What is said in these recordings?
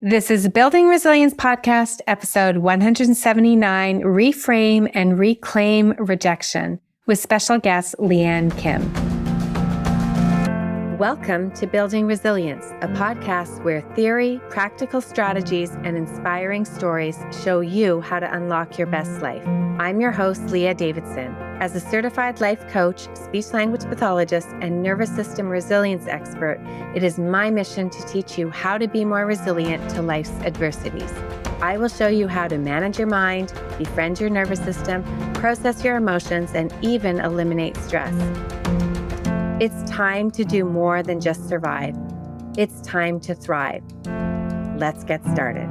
This is Building Resilience Podcast, episode 179, Reframe and Reclaim Rejection, with special guest Lianne Kim. Welcome to Building Resilience, a podcast where theory, practical strategies, and inspiring stories show you how to unlock your best life. I'm your host, Leah Davidson. As a certified life coach, speech-language pathologist, and nervous system resilience expert, it is my mission to teach you how to be more resilient to life's adversities. I will show you how to manage your mind, befriend your nervous system, process your emotions, and even eliminate stress. It's time to do more than just survive. It's time to thrive. Let's get started.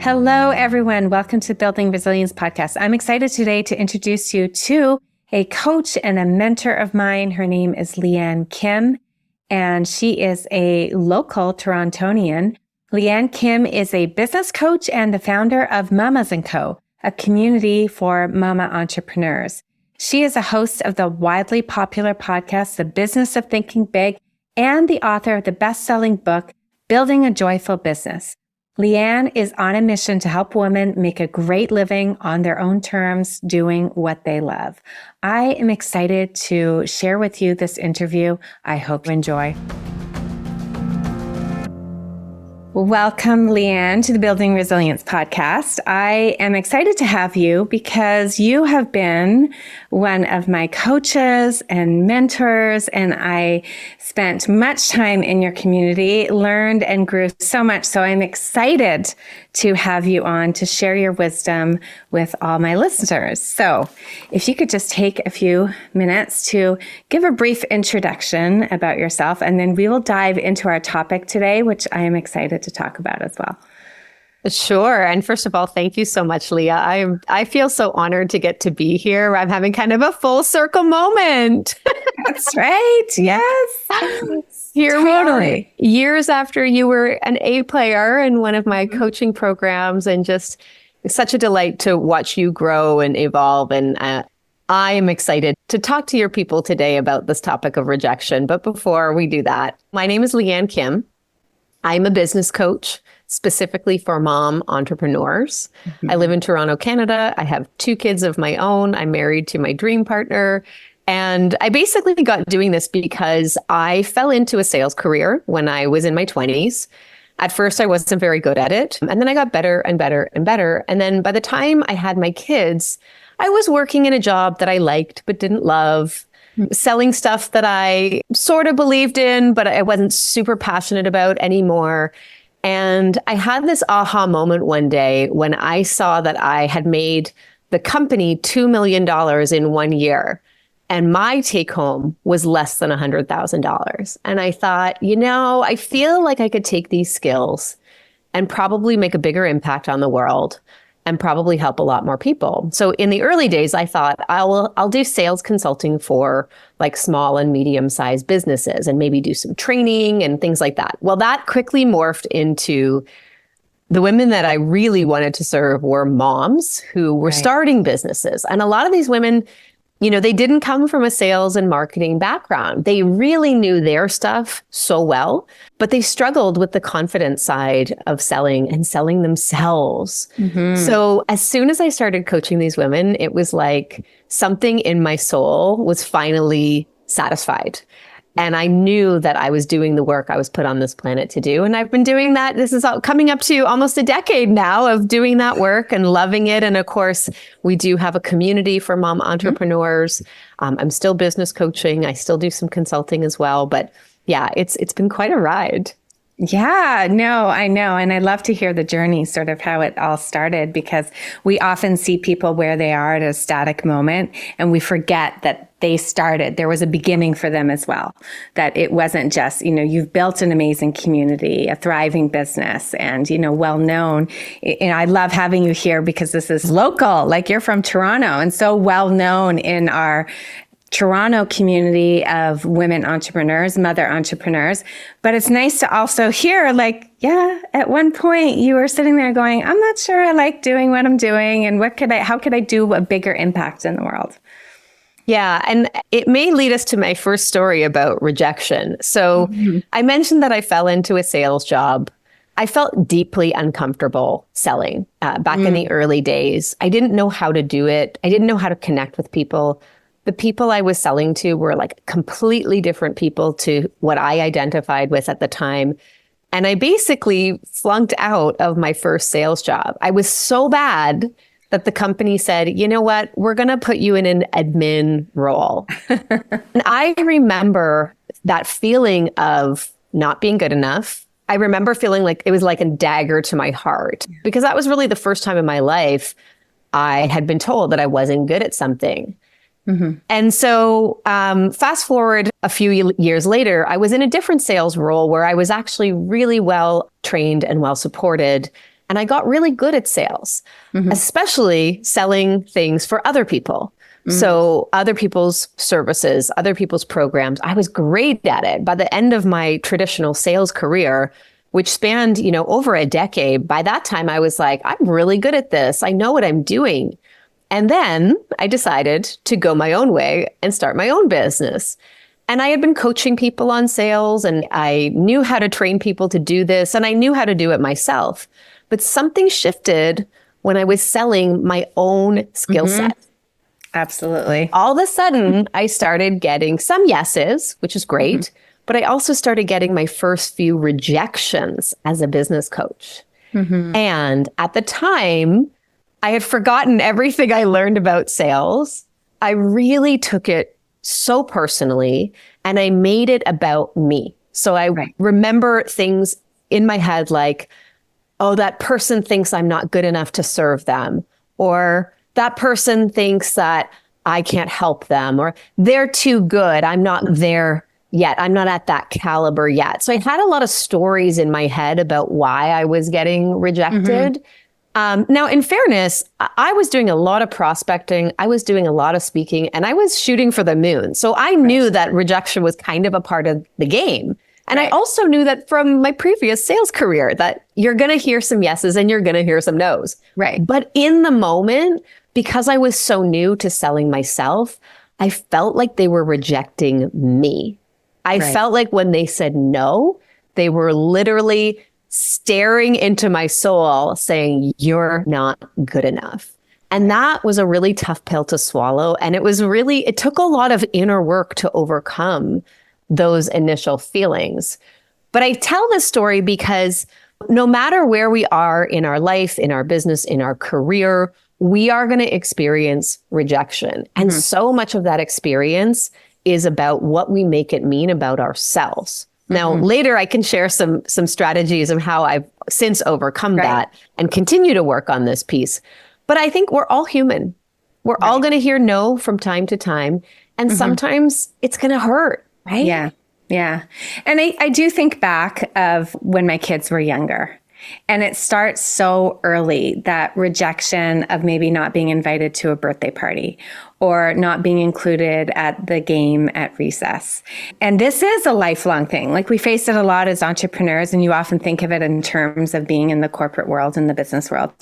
Hello, everyone. Welcome to Building Resilience Podcast. I'm excited today to introduce you to a coach and a mentor of mine. Her name is Lianne Kim, and she is a local Torontonian. Lianne Kim is a business coach and the founder of Mamas & Co., a community for mama entrepreneurs. She is a host of the widely popular podcast, The Business of Thinking Big, and the author of the best-selling book, Building a Joyful Business. Lianne is on a mission to help women make a great living on their own terms, doing what they love. I am excited to share with you this interview. I hope you enjoy. Welcome, Lianne, to the Building Resilience Podcast. I am excited to have you because you have been one of my coaches and mentors, and I spent much time in your community, learned and grew so much. So I'm excited to have you on to share your wisdom with all my listeners. So if you could just take a few minutes to give a brief introduction about yourself, and then we will dive into our topic today, which I am excited to talk about as well. Sure. And first of all, thank you so much, Leah. I feel so honored to get to be here. I'm having kind of a full circle moment. That's right. Yes. Here totally. We are, years after you were an A player in one of my coaching programs, and just such a delight to watch you grow and evolve. And I am excited to talk to your people today about this topic of rejection. But before we do that, my name is Lianne Kim. I'm a business coach, specifically for mom entrepreneurs. Mm-hmm. I live in Toronto, Canada. I have 2 kids of my own. I'm married to my dream partner. And I basically got doing this because I fell into a sales career when I was in my 20s. At first, I wasn't very good at it. And then I got better and better and better. And then by the time I had my kids, I was working in a job that I liked but didn't love, selling stuff that I sort of believed in, but I wasn't super passionate about anymore. And I had this aha moment one day when I saw that I had made the company $2 million in 1 year. And my take home was less than $100,000. And I thought, I feel like I could take these skills and probably make a bigger impact on the world and probably help a lot more people. So in the early days, I thought I'll do sales consulting for like small and medium-sized businesses and maybe do some training and things like that. Well, that quickly morphed into the women that I really wanted to serve were moms who were starting businesses. And a lot of these women, they didn't come from a sales and marketing background. They really knew their stuff so well, but they struggled with the confidence side of selling and selling themselves. Mm-hmm. So as soon as I started coaching these women, it was like something in my soul was finally satisfied. And I knew that I was doing the work I was put on this planet to do. And I've been doing that. This is coming up to almost a decade now of doing that work and loving it. And of course, we do have a community for mom entrepreneurs. I'm still business coaching. I still do some consulting as well. But yeah, it's been quite a ride. Yeah, no, I know. And I love to hear the journey, sort of how it all started, because we often see people where they are at a static moment and we forget that they started. There was a beginning for them as well, that it wasn't just, you've built an amazing community, a thriving business, and, well known. I love having you here because this is local, like you're from Toronto and so well known in our Toronto community of women entrepreneurs, mother entrepreneurs. But it's nice to also hear at one point you were sitting there going, I'm not sure I like doing what I'm doing, and how could I do a bigger impact in the world? Yeah. And it may lead us to my first story about rejection. So I mentioned that I fell into a sales job. I felt deeply uncomfortable selling back in the early days. I didn't know how to do it. I didn't know how to connect with people. The people I was selling to were like completely different people to what I identified with at the time. And I basically flunked out of my first sales job. I was so bad that the company said, you know what, we're going to put you in an admin role. And I remember that feeling of not being good enough. I remember feeling like it was like a dagger to my heart because that was really the first time in my life I had been told that I wasn't good at something. And so fast forward a few years later, I was in a different sales role where I was actually really well trained and well supported. And I got really good at sales, especially selling things for other people. So other people's services, other people's programs, I was great at it. By the end of my traditional sales career, which spanned, over a decade, by that time I was like, I'm really good at this. I know what I'm doing. And then I decided to go my own way and start my own business. And I had been coaching people on sales and I knew how to train people to do this and I knew how to do it myself. But something shifted when I was selling my own skill set. Absolutely. All of a sudden, I started getting some yeses, which is great. But I also started getting my first few rejections as a business coach. And at the time, I had forgotten everything I learned about sales. I really took it so personally and I made it about me. So I remember things in my head like, oh, that person thinks I'm not good enough to serve them. Or that person thinks that I can't help them. Or they're too good. I'm not there yet. I'm not at that caliber yet. So I had a lot of stories in my head about why I was getting rejected. Now, in fairness, I was doing a lot of prospecting. I was doing a lot of speaking and I was shooting for the moon. So I knew that rejection was kind of a part of the game. And I also knew that from my previous sales career that you're going to hear some yeses and you're going to hear some nos. But in the moment, because I was so new to selling myself, I felt like they were rejecting me. I felt like when they said no, they were literally staring into my soul saying, you're not good enough. And that was a really tough pill to swallow. And it took a lot of inner work to overcome those initial feelings. But I tell this story because no matter where we are in our life, in our business, in our career, we are going to experience rejection. And so much of that experience is about what we make it mean about ourselves. Now, later I can share some strategies of how I've since overcome that and continue to work on this piece. But I think we're all human. We're all going to hear no from time to time. And sometimes it's going to hurt. Right? Yeah. Yeah. And I do think back of when my kids were younger and it starts so early, that rejection of maybe not being invited to a birthday party or not being included at the game at recess. And this is a lifelong thing. Like we face it a lot as entrepreneurs and you often think of it in terms of being in the corporate world and the business world.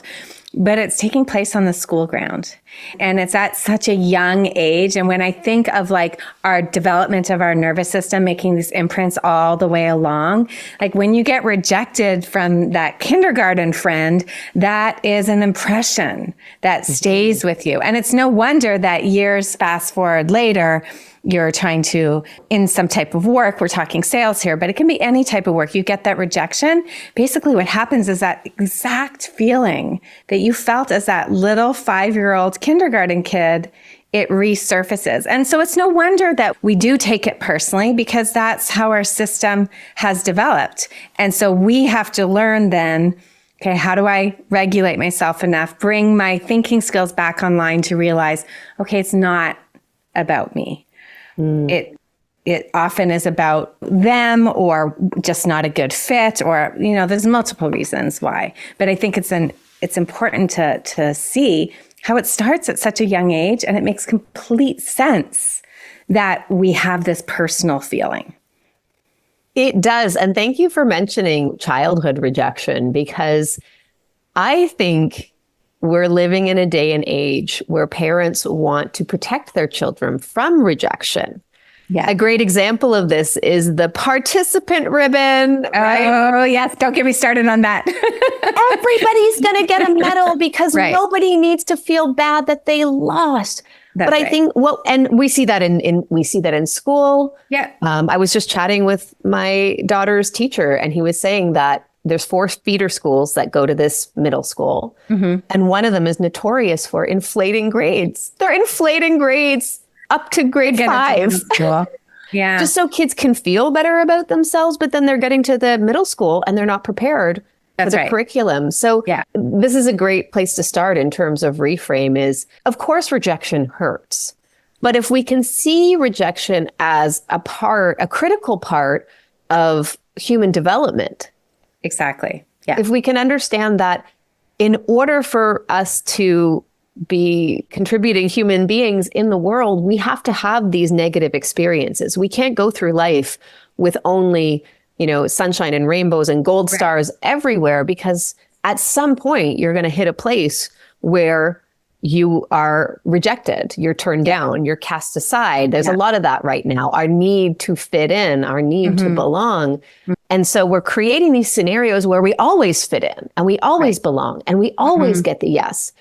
But it's taking place on the school ground and it's at such a young age. And when I think of like our development of our nervous system, making these imprints all the way along, like when you get rejected from that kindergarten friend, that is an impression that stays with you. And it's no wonder that years fast forward later, you're trying to, in some type of work, we're talking sales here, but it can be any type of work. You get that rejection. Basically what happens is that exact feeling that you felt as that little 5-year-old kindergarten kid, it resurfaces. And so it's no wonder that we do take it personally because that's how our system has developed. And so we have to learn then, okay, how do I regulate myself enough, bring my thinking skills back online to realize, okay, it's not about me. It often is about them or just not a good fit or, there's multiple reasons why. But I think it's important to see how it starts at such a young age. And it makes complete sense that we have this personal feeling. It does. And thank you for mentioning childhood rejection, because I think we're living in a day and age where parents want to protect their children from rejection. Yeah. A great example of this is the participant ribbon. Right? Oh, yes. Don't get me started on that. Everybody's going to get a medal because nobody needs to feel bad that they lost. That's but I think, and we see that in school. Yeah. I was just chatting with my daughter's teacher, and he was saying that there's 4 feeder schools that go to this middle school. And one of them is notorious for inflating grades. They're inflating grades up to grade 5. Yeah. Just so kids can feel better about themselves, but then they're getting to the middle school and they're not prepared for the curriculum. So this is a great place to start in terms of reframe is, of course, rejection hurts. But if we can see rejection as a critical part of human development. Exactly. Yeah. If we can understand that in order for us to be contributing human beings in the world, we have to have these negative experiences. We can't go through life with only, sunshine and rainbows and gold stars everywhere, because at some point you're going to hit a place where you are rejected, you're turned down, you're cast aside. There's a lot of that right now. Our need to fit in, our need to belong. And so we're creating these scenarios where we always fit in and we always belong and we always get the yes.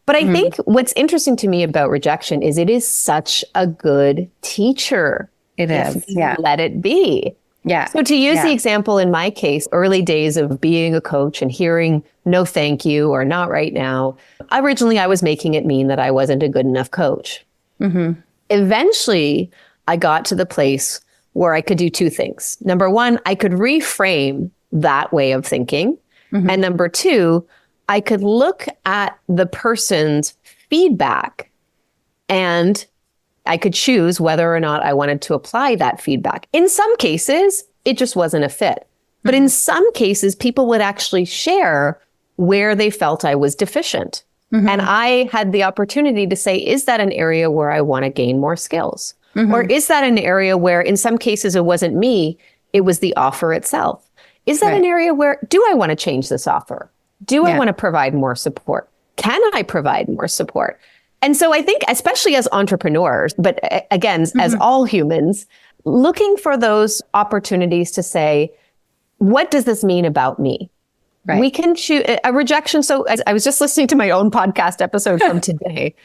But I think what's interesting to me about rejection is it is such a good teacher. It is. Yeah. Let it be. Yeah. So to use the example in my case, early days of being a coach and hearing no thank you or not right now, originally I was making it mean that I wasn't a good enough coach. Eventually, I got to the place where I could do 2 things. Number 1, I could reframe that way of thinking. And number 2, I could look at the person's feedback and I could choose whether or not I wanted to apply that feedback. In some cases, it just wasn't a fit. But in some cases, people would actually share where they felt I was deficient. And I had the opportunity to say, is that an area where I want to gain more skills? Or is that an area where in some cases it wasn't me, it was the offer itself? Is that an area where, do I want to change this offer? Do I want to provide more support? Can I provide more support? And so I think, especially as entrepreneurs, but again, as all humans, looking for those opportunities to say, what does this mean about me? Right. We can choose a rejection. So I was just listening to my own podcast episode from today,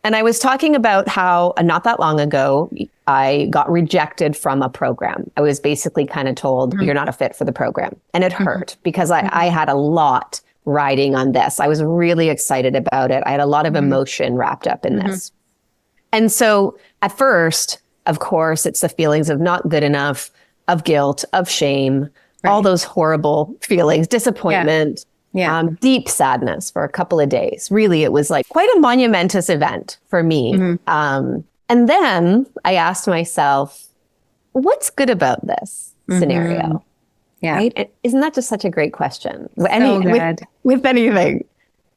and I was talking about how not that long ago, I got rejected from a program. I was basically kind of told, you're not a fit for the program. And it hurt because I had a lot riding on this. I was really excited about it. I had a lot of emotion wrapped up in this. And so at first, of course, it's the feelings of not good enough, of guilt, of shame, all those horrible feelings, disappointment, deep sadness for a couple of days. Really, it was like quite a monumentous event for me. And then I asked myself, what's good about this scenario? Yeah. Right? Isn't that just such a great question? Good. With anything.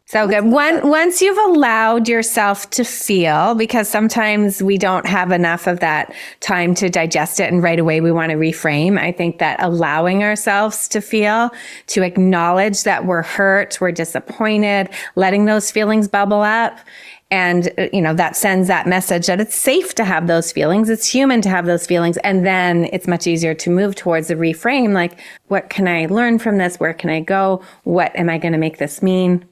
So good. Once you've allowed yourself to feel, because sometimes we don't have enough of that time to digest it and right away we want to reframe. I think that allowing ourselves to feel, to acknowledge that we're hurt, we're disappointed, letting those feelings bubble up. And, that sends that message that it's safe to have those feelings. It's human to have those feelings. And then it's much easier to move towards the reframe. Like, what can I learn from this? Where can I go? What am I going to make this mean?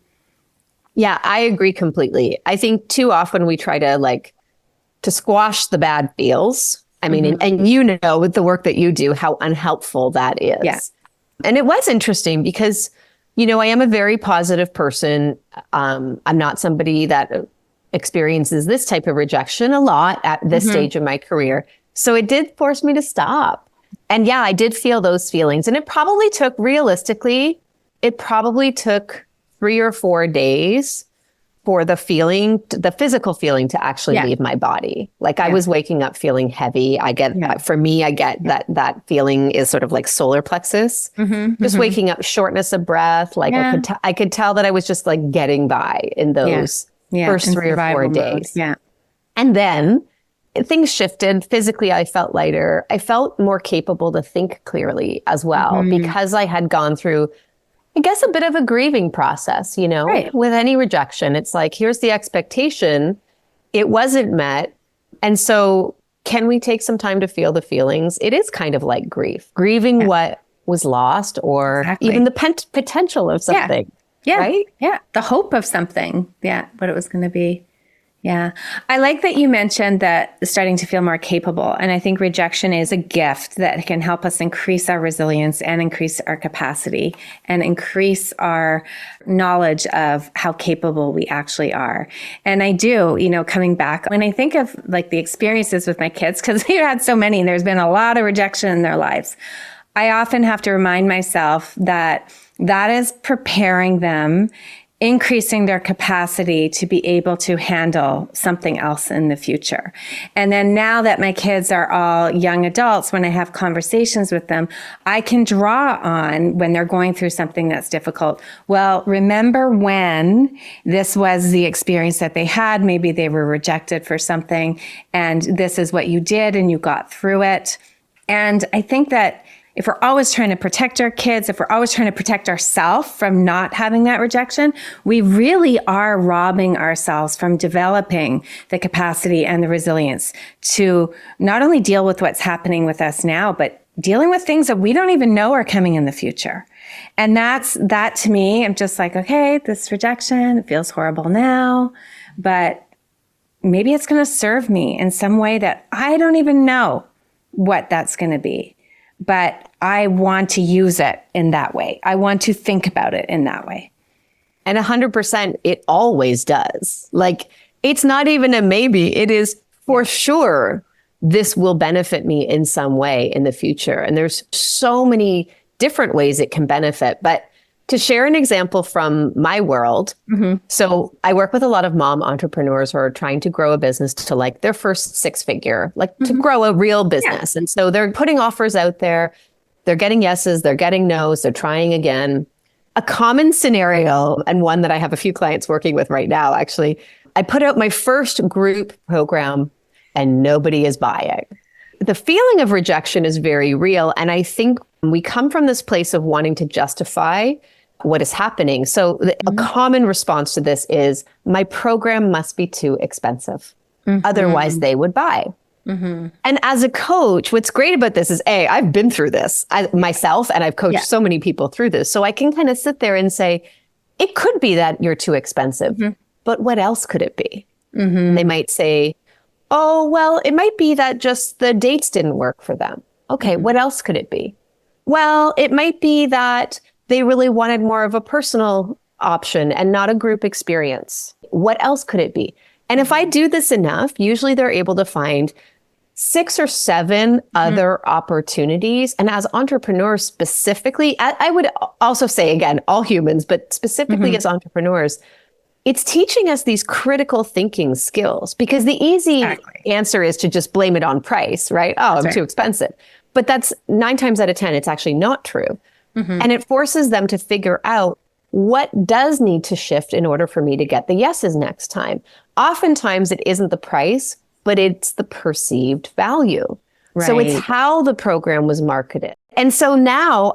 Yeah, I agree completely. I think too often we try to squash the bad feels. I mean, and with the work that you do, how unhelpful that is. Yeah. And it was interesting because, I am a very positive person. I'm not somebody that experiences this type of rejection a lot at this stage of my career. So it did force me to stop. And yeah, I did feel those feelings. And it probably took 3 or 4 days for the physical feeling to actually leave my body. Like I was waking up feeling heavy. For me, I get that feeling is sort of like solar plexus, just waking up, shortness of breath. Like I could tell that I was just like getting by in those first 3 or 4 days. Yeah. And then things shifted. Physically, I felt lighter. I felt more capable to think clearly as well because I had gone through I guess a bit of a grieving process, Right. with any rejection. It's like, here's the expectation. It wasn't met. And so can we take some time to feel the feelings? It is kind of like grief, grieving what was lost or even the potential of something. Yeah. Right? Yeah. The hope of something. Yeah. What it was going to be. Yeah. I like that you mentioned that starting to feel more capable. And I think rejection is a gift that can help us increase our resilience and increase our capacity and increase our knowledge of how capable we actually are. And I do, coming back, when I think of like the experiences with my kids, because we've had so many, and there's been a lot of rejection in their lives, I often have to remind myself that that is preparing them, increasing their capacity to be able to handle something else in the future. And then now that my kids are all young adults, when I have conversations with them, I can draw on when they're going through something that's difficult. Well, remember when this was the experience that they had, maybe they were rejected for something, and this is what you did and you got through it. And I think that if we're always trying to protect our kids, if we're always trying to protect ourselves from not having that rejection, we really are robbing ourselves from developing the capacity and the resilience to not only deal with what's happening with us now, but dealing with things that we don't even know are coming in the future. And that to me, I'm just like, okay, this rejection, it feels horrible now, but maybe it's going to serve me in some way that I don't even know what that's going to be. But I want to use it in that way. I want to think about it in that way. And 100%, it always does. Like, it's not even a maybe. It is for sure this will benefit me in some way in the future. And there's so many different ways it can benefit. But to share an example from my world, so I work with a lot of mom entrepreneurs who are trying to grow a business to like their first six figure, like to grow a real business. And so they're putting offers out there. They're getting yeses, they're getting nos, they're trying again. A common scenario, and one that I have a few clients working with right now, actually, I put out my first group program and nobody is buying. The feeling of rejection is very real. And I think we come from this place of wanting to justify what is happening. So a common response to this is, my program must be too expensive. Otherwise, they would buy. And as a coach, what's great about this is, I've been through this myself, and I've coached so many people through this. So I can kind of sit there and say, it could be that you're too expensive, but what else could it be? They might say, oh, well, it might be that just the dates didn't work for them. Okay, what else could it be? Well, it might be that they really wanted more of a personal option and not a group experience. What else could it be? And if I do this enough, usually they're able to find 6 or 7 other opportunities. And as entrepreneurs specifically, I would also say, again, all humans, but specifically as entrepreneurs, it's teaching us these critical thinking skills, because the easy answer is to just blame it on price, right? Oh, I'm too expensive. But that's 9 times out of 10, it's actually not true. And it forces them to figure out what does need to shift in order for me to get the yeses next time. Oftentimes it isn't the price, but it's the perceived value. So it's how the program was marketed. And so now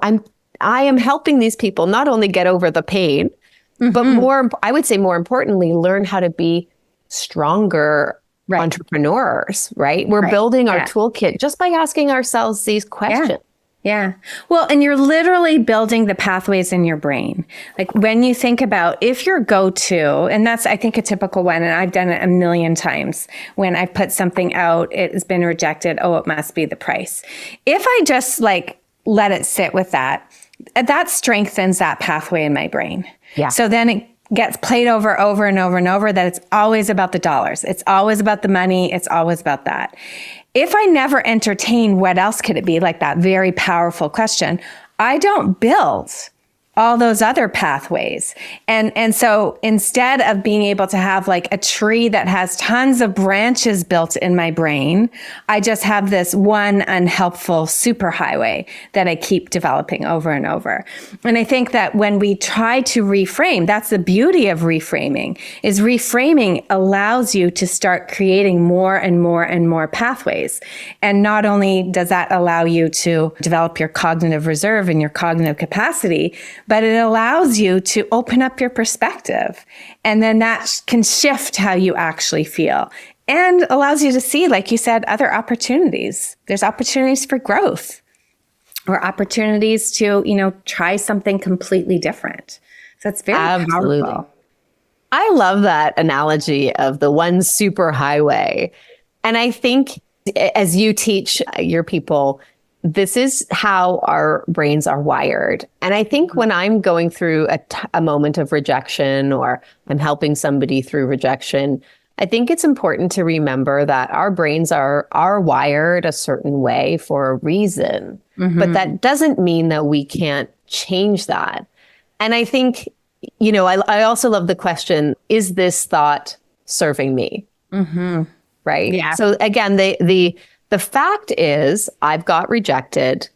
I am helping these people not only get over the pain, but I would say more importantly, learn how to be stronger entrepreneurs, right? We're building our toolkit just by asking ourselves these questions. Yeah. Well, and you're literally building the pathways in your brain. Like when you think about if your go-to, and that's, I think, a typical one, and I've done it a million times when I put something out, it has been rejected. Oh, it must be the price. If I just like let it sit with that strengthens that pathway in my brain. So then it gets played over and over and over that it's always about the dollars. It's always about the money. It's always about that. If I never entertain what else could it be, like that very powerful question, I don't build all those other pathways. And so instead of being able to have like a tree that has tons of branches built in my brain, I just have this one unhelpful superhighway that I keep developing over and over. And I think that when we try to reframe, that's the beauty of reframing, is reframing allows you to start creating more and more and more pathways. And not only does that allow you to develop your cognitive reserve and your cognitive capacity, but it allows you to open up your perspective. And then that can shift how you actually feel and allows you to see, like you said, other opportunities. There's opportunities for growth or opportunities to, try something completely different. So it's very powerful. I love that analogy of the one super highway. And I think as you teach your people, this is how our brains are wired. And I think when I'm going through a moment of rejection, or I'm helping somebody through rejection, I think it's important to remember that our brains are wired a certain way for a reason. But that doesn't mean that we can't change that. And I think, I also love the question, is this thought serving me? Right? Yeah. So again, the fact is I've got rejected.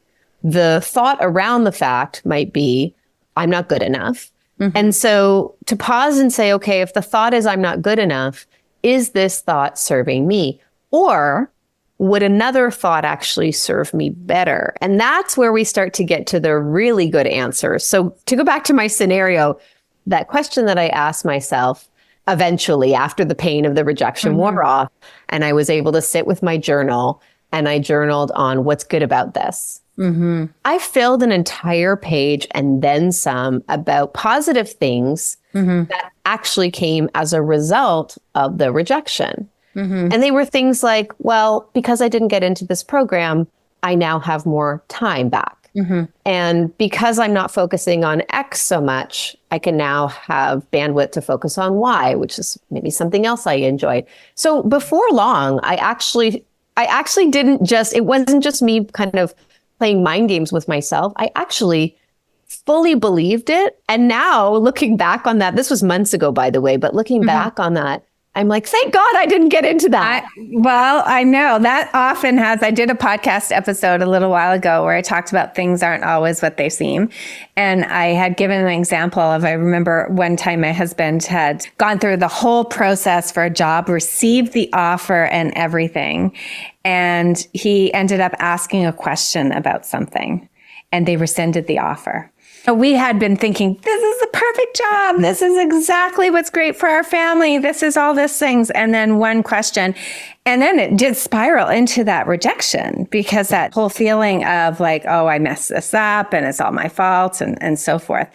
The thought around the fact might be, I'm not good enough. And so to pause and say, okay, if the thought is I'm not good enough, is this thought serving me? Or would another thought actually serve me better? And that's where we start to get to the really good answers. So to go back to my scenario, that question that I asked myself eventually after the pain of the rejection wore off, and I was able to sit with my journal and I journaled on what's good about this. I filled an entire page and then some about positive things that actually came as a result of the rejection. And they were things like, well, because I didn't get into this program, I now have more time back. And because I'm not focusing on X so much, I can now have bandwidth to focus on Y, which is maybe something else I enjoyed. So before long, I actually didn't just, it wasn't just me kind of playing mind games with myself. I actually fully believed it. And now looking back on that, this was months ago, by the way, but looking back on that, I'm like, thank God I didn't get into that. I know that often I did a podcast episode a little while ago where I talked about things aren't always what they seem. And I had given an example of, I remember one time my husband had gone through the whole process for a job, received the offer and everything. And he ended up asking a question about something and they rescinded the offer. We had been thinking, this is the perfect job. This is exactly what's great for our family. This is all these things. And then one question. And then it did spiral into that rejection because that whole feeling of like, oh, I messed this up and it's all my fault and so forth.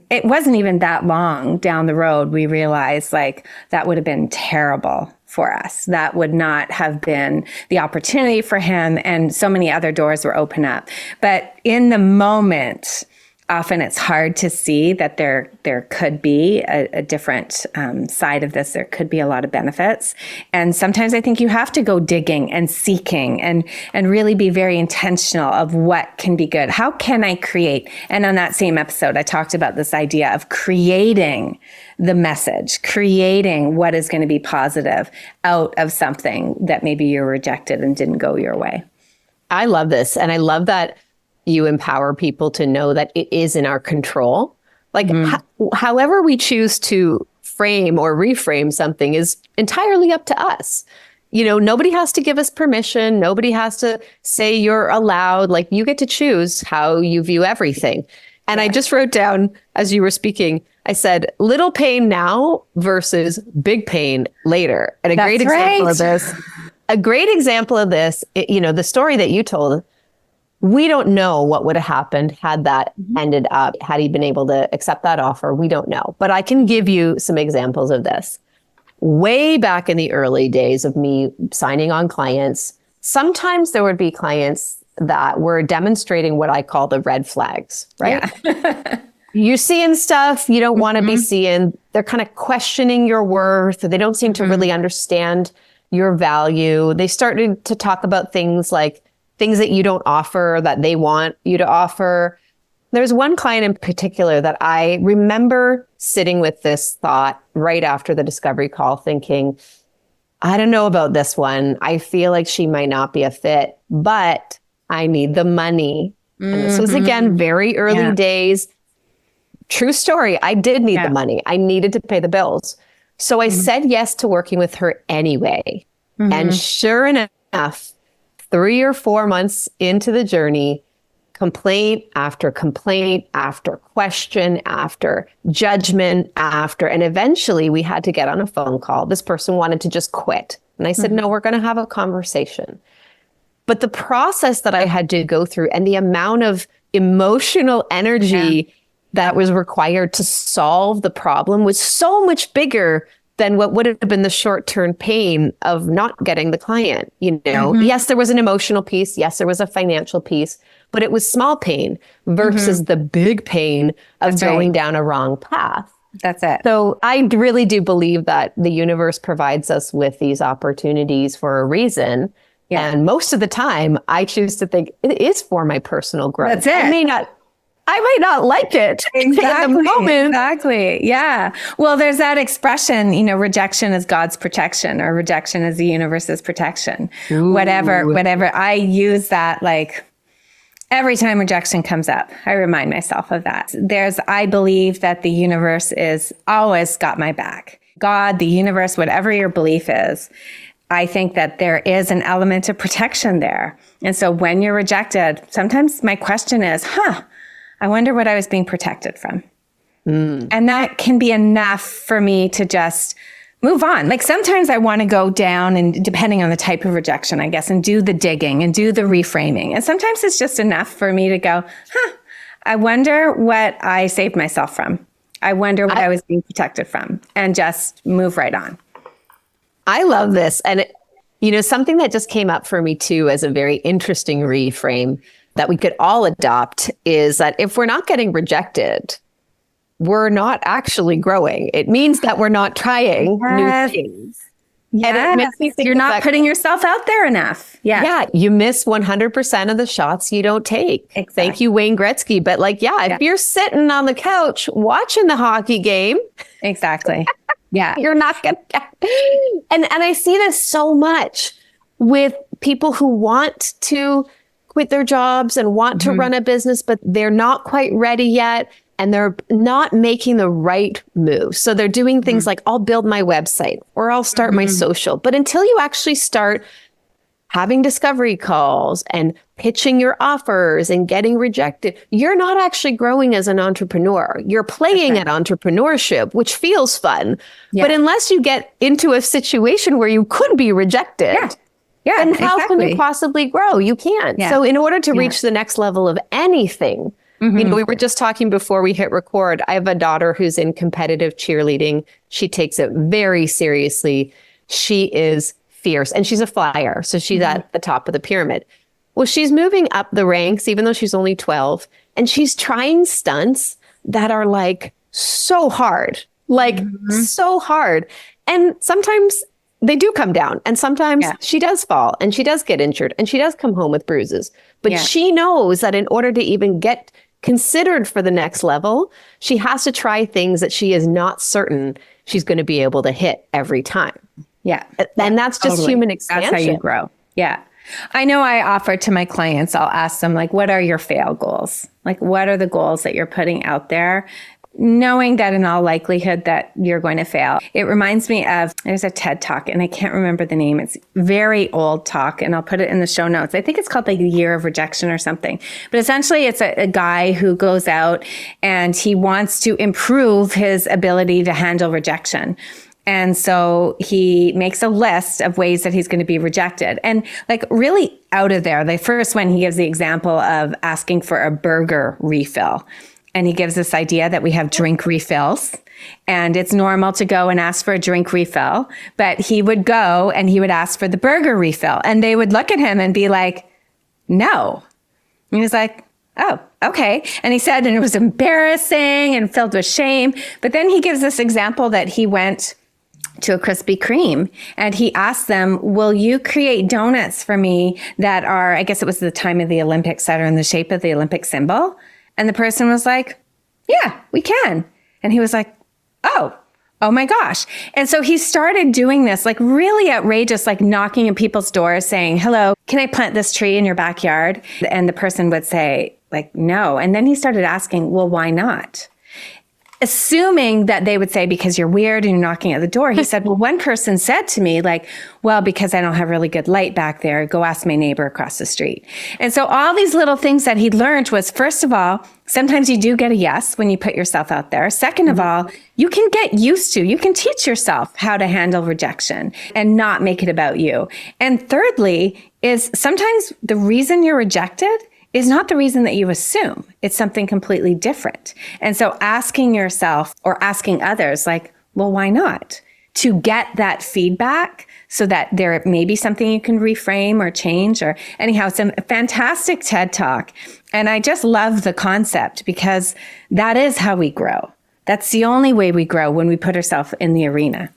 It wasn't even that long down the road. We realized like that would have been terrible for us. That would not have been the opportunity for him. And so many other doors were open up. But in the moment, often it's hard to see that there could be a different side of this. There could be a lot of benefits. And sometimes I think you have to go digging and seeking and really be very intentional of what can be good. How can I create? And on that same episode, I talked about this idea of creating the message, creating what is going to be positive out of something that maybe you rejected and didn't go your way. I love this. And I love that you empower people to know that it is in our control. Like however we choose to frame or reframe something is entirely up to us. Nobody has to give us permission. Nobody has to say you're allowed. Like you get to choose how you view everything. And I just wrote down as you were speaking, I said, little pain now versus big pain later. And a great example of this, the story that you told, we don't know what would have happened had that ended up, had he been able to accept that offer. We don't know. But I can give you some examples of this. Way back in the early days of me signing on clients, sometimes there would be clients that were demonstrating what I call the red flags, right? Yeah. You're seeing stuff you don't want to be seeing. They're kind of questioning your worth. They don't seem to really understand your value. They started to talk about things like things that you don't offer that they want you to offer. There's one client in particular that I remember sitting with this thought right after the discovery call thinking, I don't know about this one. I feel like she might not be a fit, but I need the money. And this was, again, very early days. True story. I did need the money. I needed to pay the bills. So I said yes to working with her anyway. And sure enough, 3 or 4 months into the journey, complaint after complaint, after question, after judgment, and eventually we had to get on a phone call. This person wanted to just quit. And I said, no, we're going to have a conversation. But the process that I had to go through and the amount of emotional energy that was required to solve the problem was so much bigger than what would have been the short-term pain of not getting the client. Yes, there was an emotional piece. Yes, there was a financial piece, but it was small pain versus the big pain of going down a wrong path. That's it. So I really do believe that the universe provides us with these opportunities for a reason. Yeah. And most of the time, I choose to think it is for my personal growth. That's it. I might not like it exactly, in the moment. Exactly. Yeah. Well, there's that expression, rejection is God's protection, or rejection is the universe's protection. Ooh. Whatever. I use that like every time rejection comes up. I remind myself of that. I believe that the universe is always got my back. God, the universe, whatever your belief is. I think that there is an element of protection there. And so when you're rejected, sometimes my question is, I wonder what I was being protected from. And that can be enough for me to just move on. Like sometimes I want to go down and depending on the type of rejection, I guess, and do the digging and do the reframing. And sometimes it's just enough for me to go, I wonder what I saved myself from. I wonder what I was being protected from, and just move right on. I love this. And, something that just came up for me too as a very interesting reframe that we could all adopt is that if we're not getting rejected, we're not actually growing. It means that we're not trying new things. Yes. And it makes me think you're not putting yourself out there enough. Yeah. You miss 100% of the shots you don't take. Exactly. Thank you, Wayne Gretzky. But if you're sitting on the couch watching the hockey game. Exactly. Yeah. You're not going to. And I see this so much with people who want to quit their jobs and want to run a business, but they're not quite ready yet. And they're not making the right move. So they're doing things like, I'll build my website or I'll start my social. But until you actually start having discovery calls and pitching your offers and getting rejected, you're not actually growing as an entrepreneur. You're playing at entrepreneurship, which feels fun. Yeah. But unless you get into a situation where you could be rejected, then how can you possibly grow? You can't. Yeah. So in order to reach the next level of anything, we were just talking before we hit record. I have a daughter who's in competitive cheerleading. She takes it very seriously. She is fierce and she's a flyer. So she's at the top of the pyramid. Well, she's moving up the ranks, even though she's only 12. And she's trying stunts that are like so hard, so hard. And sometimes they do come down, and sometimes she does fall and she does get injured and she does come home with bruises. But she knows that in order to even get considered for the next level, she has to try things that she is not certain she's going to be able to hit every time. Yeah. And that's just human expansion. That's how you grow. Yeah. I know I offer to my clients, I'll ask them, what are your fail goals? What are the goals that you're putting out there? Knowing that in all likelihood that you're going to fail. It reminds me of, there's a TED Talk and I can't remember the name. It's very old talk and I'll put it in the show notes. I think it's called the Year of Rejection or something. But essentially it's a guy who goes out and he wants to improve his ability to handle rejection. And so he makes a list of ways that he's going to be rejected. And really out of there, the first one, he gives the example of asking for a burger refill. And he gives this idea that we have drink refills and it's normal to go and ask for a drink refill, but he would go and he would ask for the burger refill and they would look at him and be like, no. And he was like, oh, okay. And he said, and it was embarrassing and filled with shame. But then he gives this example that he went to a Krispy Kreme and he asked them, will you create donuts for me that are, I guess it was the time of the Olympics, that are in the shape of the Olympic symbol? And the person was like, yeah, we can. And he was like, oh my gosh. And so he started doing this really outrageous, knocking at people's doors saying, hello, can I plant this tree in your backyard? And the person would say no. And then he started asking, well, why not? assuming that they would say, because you're weird and you're knocking at the door. He said, well, one person said to me, like, well, because I don't have really good light back there, go ask my neighbor across the street. And so all these little things that he learned was, first of all, sometimes you do get a yes when you put yourself out there. Second of all, you can get used to, you can teach yourself how to handle rejection and not make it about you. And thirdly is sometimes the reason you're rejected is not the reason that you assume. It's something completely different. And so asking yourself or asking others, like, well, why not? To get that feedback so that there may be something you can reframe or change. Or anyhow, it's a fantastic TED Talk. And I just love the concept because that is how we grow. That's the only way we grow, when we put ourselves in the arena.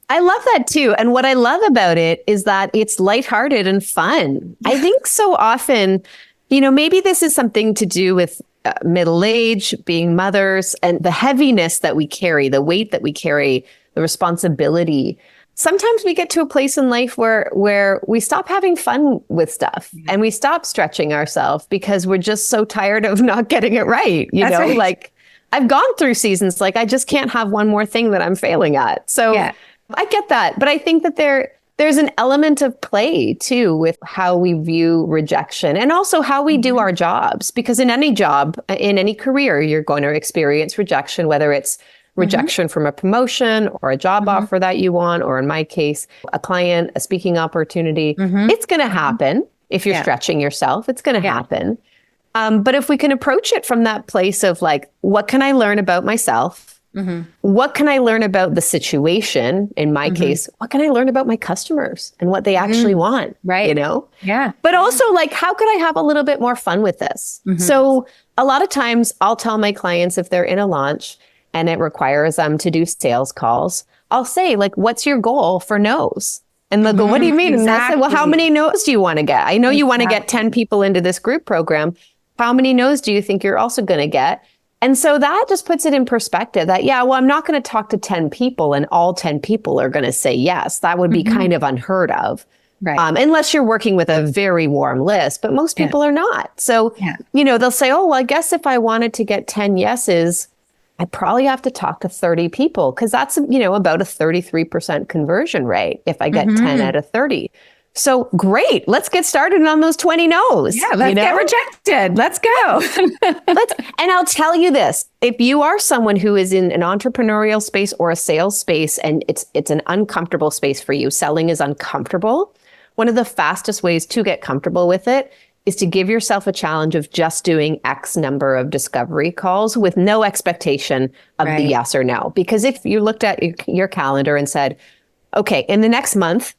I love that too. And what I love about it is that it's lighthearted and fun. I think so often, maybe this is something to do with middle age, being mothers, and the heaviness that we carry, the weight that we carry, the responsibility. Sometimes we get to a place in life where we stop having fun with stuff and we stop stretching ourselves because we're just so tired of not getting it right. Right. Like I've gone through seasons, like I just can't have one more thing that I'm failing at. So I get that. But I think that there's an element of play too with how we view rejection and also how we do our jobs. Because in any job, in any career, you're going to experience rejection, whether it's rejection from a promotion or a job offer that you want, or in my case, a client, a speaking opportunity. It's going to happen if you're stretching yourself. It's going to happen. But if we can approach it from that place of like, what can I learn about myself? What can I learn about the situation? In my case, what can I learn about my customers and what they actually want? Right. Yeah. But also like, how could I have a little bit more fun with this? So a lot of times I'll tell my clients if they're in a launch and it requires them to do sales calls, I'll say like, what's your goal for no's? And they'll go, what do you mean? Exactly. And I said, well, how many no's do you want to get? I know you want to get 10 people into this group program. How many no's do you think you're also going to get? And so that just puts it in perspective that, I'm not going to talk to 10 people and all 10 people are going to say yes. That would be kind of unheard of. Right. Unless you're working with a very warm list, but most people are not. So, they'll say, oh, well, I guess if I wanted to get 10 yeses, I probably have to talk to 30 people because that's, about a 33% conversion rate if I get 10 out of 30. So great. Let's get started on those 20 no's. Yeah, let's get rejected. Let's go. And I'll tell you this, if you are someone who is in an entrepreneurial space or a sales space and it's an uncomfortable space for you, selling is uncomfortable, one of the fastest ways to get comfortable with it is to give yourself a challenge of just doing X number of discovery calls with no expectation of the yes or no. Because if you looked at your calendar and said, okay, in the next month,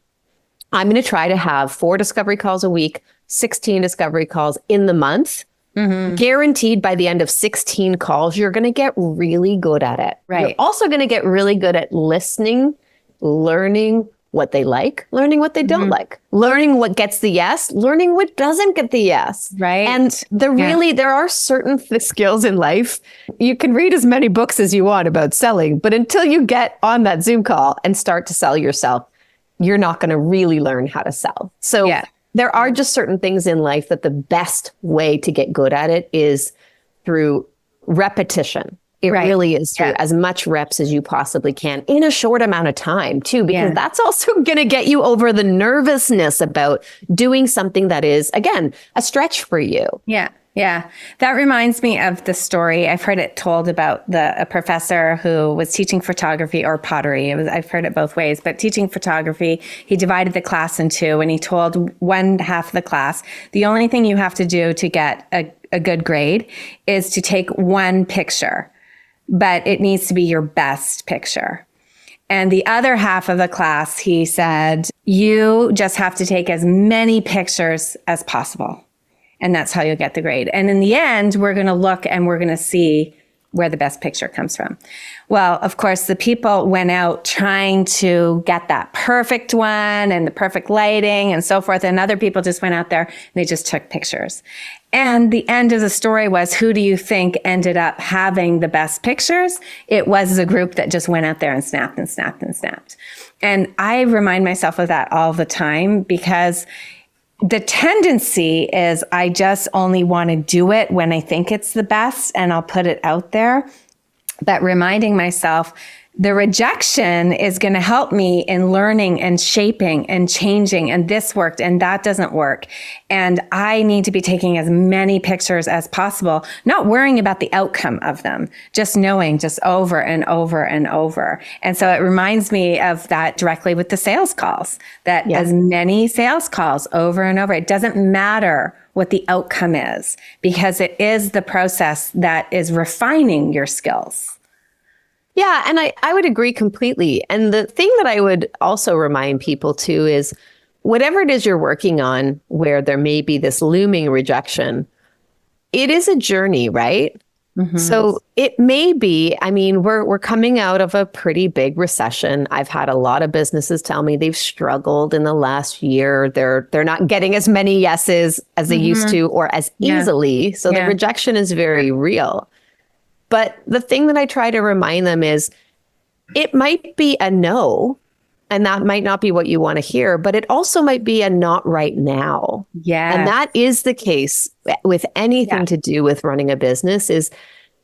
I'm going to try to have 4 discovery calls a week, 16 discovery calls in the month. Guaranteed by the end of 16 calls, you're going to get really good at it. Right. You're also going to get really good at listening, learning what they like, learning what they don't like, learning what gets the yes, learning what doesn't get the yes. Right. And there are certain skills in life. You can read as many books as you want about selling, but until you get on that Zoom call and start to sell yourself, you're not going to really learn how to sell. So there are just certain things in life that the best way to get good at it is through repetition. It really is through as much reps as you possibly can in a short amount of time too, because that's also going to get you over the nervousness about doing something that is, again, a stretch for you. Yeah. Yeah. That reminds me of the story. I've heard it told about a professor who was teaching photography or pottery. I've heard it both ways, but teaching photography, he divided the class in two and he told one half of the class, the only thing you have to do to get a good grade is to take one picture, but it needs to be your best picture. And the other half of the class, he said, you just have to take as many pictures as possible. And that's how you'll get the grade. And in the end, we're going to look and we're going to see where the best picture comes from. Well, of course, the people went out trying to get that perfect one and the perfect lighting and so forth. And other people just went out there and they just took pictures. And the end of the story was, who do you think ended up having the best pictures? It was the group that just went out there and snapped and snapped and snapped. And I remind myself of that all the time because the tendency is I just only want to do it when I think it's the best and I'll put it out there. but reminding myself the rejection is going to help me in learning and shaping and changing. And this worked and that doesn't work. And I need to be taking as many pictures as possible, not worrying about the outcome of them, just knowing just over and over and over. And so it reminds me of that directly with the sales calls, that as many sales calls over and over, it doesn't matter what the outcome is, because it is the process that is refining your skills. Yeah, and I would agree completely. And the thing that I would also remind people too is whatever it is you're working on, where there may be this looming rejection, it is a journey, right? Mm-hmm. So it may be, I mean, we're coming out of a pretty big recession. I've had a lot of businesses tell me they've struggled in the last year. They're not getting as many yeses as they used to, or as easily. So the rejection is very real. But the thing that I try to remind them is it might be a no, and that might not be what you want to hear, but it also might be a not right now. Yeah. And that is the case with anything to do with running a business. Is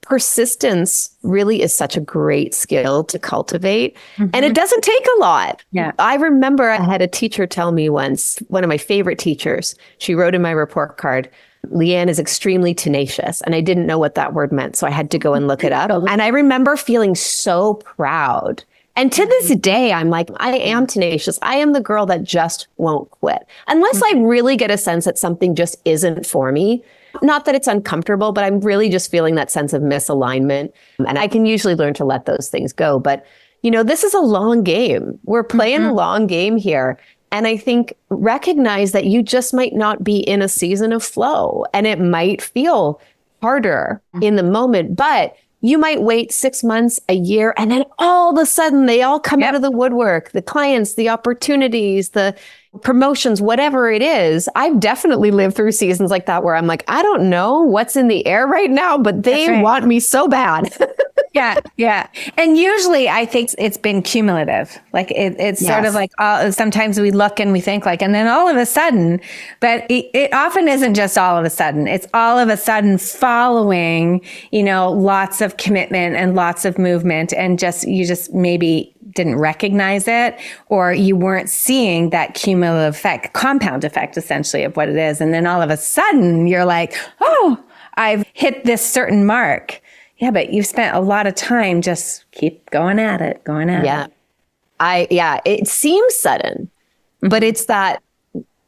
persistence really is such a great skill to cultivate. Mm-hmm. And it doesn't take a lot. Yeah. I remember I had a teacher tell me once, one of my favorite teachers, she wrote in my report card, Lianne is extremely tenacious. And I didn't know what that word meant. So I had to go and look it up. And I remember feeling so proud. And to this day, I'm like, I am tenacious. I am the girl that just won't quit. Unless I really get a sense that something just isn't for me. Not that it's uncomfortable, but I'm really just feeling that sense of misalignment. And I can usually learn to let those things go. But, you know, this is a long game. We're playing a long game here. And I think recognize that you just might not be in a season of flow, and it might feel harder in the moment, but you might wait 6 months, a year, and then all of a sudden they all come out of the woodwork, the clients, the opportunities, the promotions, whatever it is. I've definitely lived through seasons like that where I'm like, I don't know what's in the air right now, but they want me so bad. Yeah. And usually I think it's been cumulative. Like it's sort of like sometimes we look and we think like, and then all of a sudden, but it often isn't just all of a sudden. It's all of a sudden following, you know, lots of commitment and lots of movement, and you just maybe didn't recognize it, or you weren't seeing that cumulative effect, compound effect essentially of what it is. And then all of a sudden you're like, oh, I've hit this certain mark. Yeah, but you've spent a lot of time just keep going at it. It seems sudden, but it's that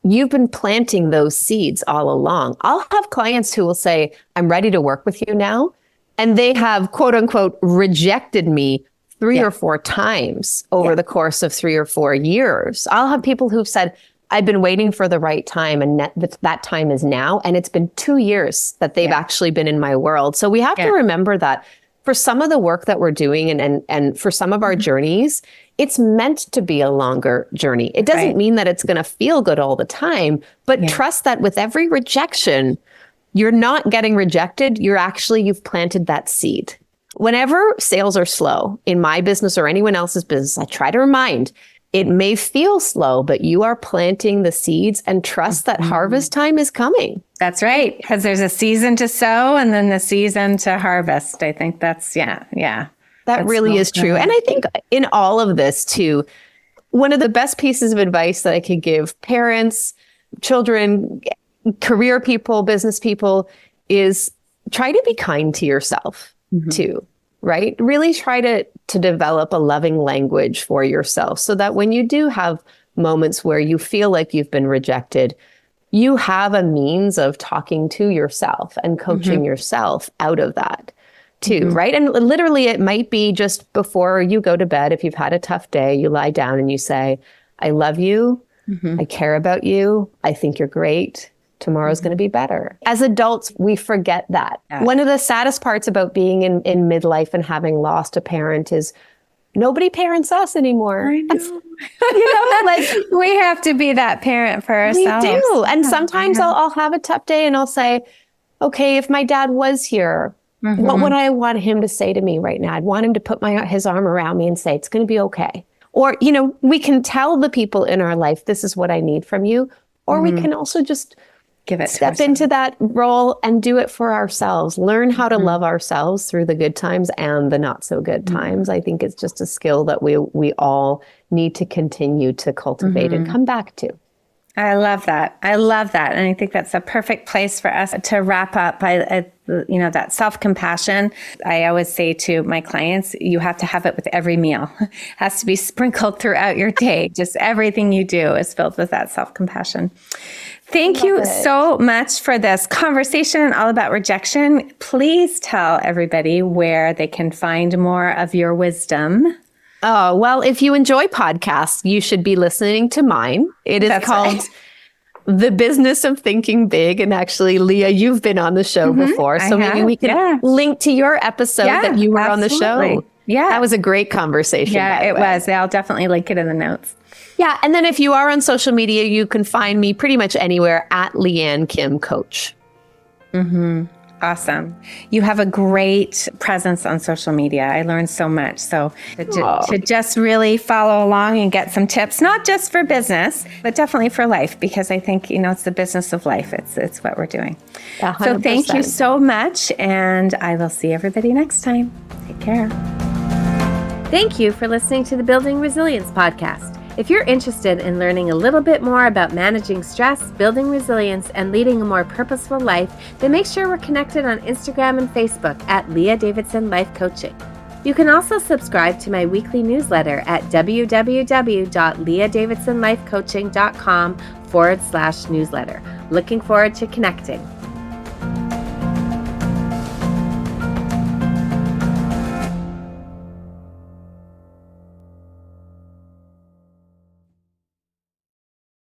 you've been planting those seeds all along. I'll have clients who will say, I'm ready to work with you now. And they have, quote unquote, rejected me 3 or 4 times over the course of 3 or 4 years. I'll have people who've said, I've been waiting for the right time, and that time is now. And it's been 2 years that they've actually been in my world. So we have to remember that for some of the work that we're doing and for some of our journeys, it's meant to be a longer journey. It doesn't mean that it's going to feel good all the time, but trust that with every rejection, you're not getting rejected. You've planted that seed. Whenever sales are slow in my business or anyone else's business, I try to remind, it may feel slow, but you are planting the seeds, and trust that harvest time is coming. That's right. Because there's a season to sow and then the season to harvest. I think that's, That really is true. And I think in all of this too, one of the best pieces of advice that I could give parents, children, career people, business people is try to be kind to yourself too. Right? Really try to develop a loving language for yourself so that when you do have moments where you feel like you've been rejected, you have a means of talking to yourself and coaching yourself out of that too, right? And literally it might be just before you go to bed, if you've had a tough day, you lie down and you say, I love you. I care about you. I think you're great. Tomorrow's going to be better. As adults, we forget that. Yeah. One of the saddest parts about being in midlife and having lost a parent is nobody parents us anymore. I know. Like we have to be that parent for ourselves. We do. And sometimes I'll have a tough day and I'll say, okay, if my dad was here, what would I want him to say to me right now? I'd want him to put his arm around me and say, it's going to be okay. Or, we can tell the people in our life, this is what I need from you. Or we can also just Give it step into that role and do it for ourselves. Learn how to love ourselves through the good times and the not so good times. I think it's just a skill that we all need to continue to cultivate and come back to. I love that. I love that. And I think that's a perfect place for us to wrap up. That self-compassion. I always say to my clients, you have to have it with every meal. It has to be sprinkled throughout your day. Just everything you do is filled with that self-compassion. Thank you so much for this conversation all about rejection. Please tell everybody where they can find more of your wisdom. Oh, well, if you enjoy podcasts, you should be listening to mine. It is called The Business of Thinking Big. And actually, Leah, you've been on the show before. So maybe we can link to your episode that you were on the show. Yeah. That was a great conversation. Yeah, it was. I'll definitely link it in the notes. Yeah. And then if you are on social media, you can find me pretty much anywhere at Lianne Kim Coach. Awesome. You have a great presence on social media. I learned so much. So to just really follow along and get some tips, not just for business, but definitely for life, because I think, it's the business of life. It's what we're doing. 100%. So thank you so much. And I will see everybody next time. Take care. Thank you for listening to the Building Resilience podcast. If you're interested in learning a little bit more about managing stress, building resilience, and leading a more purposeful life, then make sure we're connected on Instagram and Facebook at Leah Davidson Life Coaching. You can also subscribe to my weekly newsletter at www.leahdavidsonlifecoaching.com/newsletter. Looking forward to connecting.